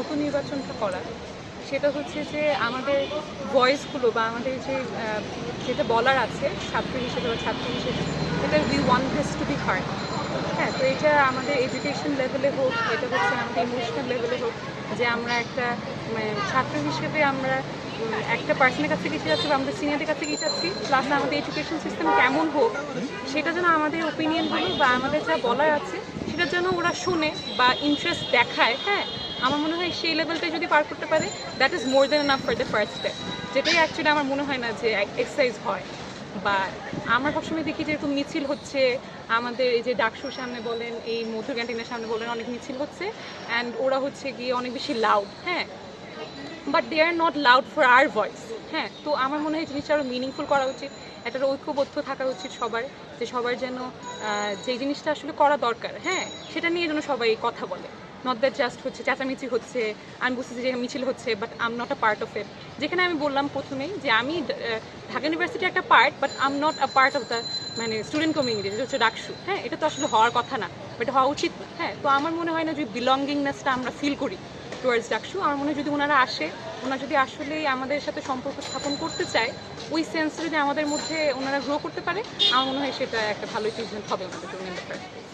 উপনির্বাচনটা করা সেটা হচ্ছে যে আমাদের ভয়েসগুলো বা আমাদের যে যেটা বলার আছে ছাত্র হিসেবে বা ছাত্রী হিসেবে এটা we want this to be hard. হ্যাঁ, তো এটা আমাদের এডুকেশন লেভেলে হোক, এটা হচ্ছে আমাদের ইমোশনাল লেভেলে হোক, যে আমরা একটা মানে ছাত্র হিসেবে আমরা একটা পার্সনের কাছে কিছু যাচ্ছি বা আমাদের সিনিয়রদের কাছে কিছু যাচ্ছি, প্লাস আমাদের এডুকেশন সিস্টেম কেমন হোক সেটা যেন আমাদের ওপিনিয়নগুলো বা আমাদের যা বলার আছে সেটা যেন ওরা শুনে বা ইন্টারেস্ট দেখায়। হ্যাঁ, আমার মনে হয় সেই লেভেলটাই যদি পার করতে পারে that is more than enough for the first step, যেটাই অ্যাকচুয়ালি আমার মনে হয় না যে এক্সারসাইজ হয়। বা আমরা সবসময় দেখি যে এরকম মিছিল হচ্ছে আমাদের এই যে ডাকসুর সামনে বলেন, এই মধুর ক্যান্টিনের সামনে বলেন, অনেক মিছিল হচ্ছে অ্যান্ড ওরা হচ্ছে গিয়ে অনেক বেশি লাউড। হ্যাঁ, but they are not loud for our voice. হ্যাঁ, তো আমার মনে হয় জিনিসটা আরও মিনিংফুল করা উচিত, একটা ঐক্যবদ্ধ থাকা উচিত সবার, যে সবার যেন যে জিনিসটা আসলে করা দরকার হ্যাঁ সেটা নিয়ে যেন সবাই কথা বলে, নট দ্যাট জাস্ট হচ্ছে চেঁচামেচি হচ্ছে। আমি বুঝতেছি যে মিছিল হচ্ছে but I am not a part of it. যেখানে আমি বললাম প্রথমেই যে আমি ঢাকা ইউনিভার্সিটি একটা part, but I am not a part of the মানে স্টুডেন্ট কমিউনিটি, যেটা হচ্ছে ডাকসু। হ্যাঁ, এটা তো আসলে হওয়ার কথা না, বাট হওয়া উচিত না। হ্যাঁ, তো আমার মনে হয় না যে বিলঙ্গিংনেসটা আমরা ফিল করি টুয়ার্ডস ডাকসু। আমার মনে হয় যদি ওনারা আসে, ওনারা যদি আসলেই আমাদের সাথে সম্পর্ক স্থাপন করতে চায়, ওই সেন্সে যদি আমাদের মধ্যে ওনারা গ্রো করতে পারে, আমার মনে হয় সেটা একটা ভালো অ্যাচিভমেন্ট হবে ওনাদের জন্য ইন দ্য ফার্স্ট প্লেস।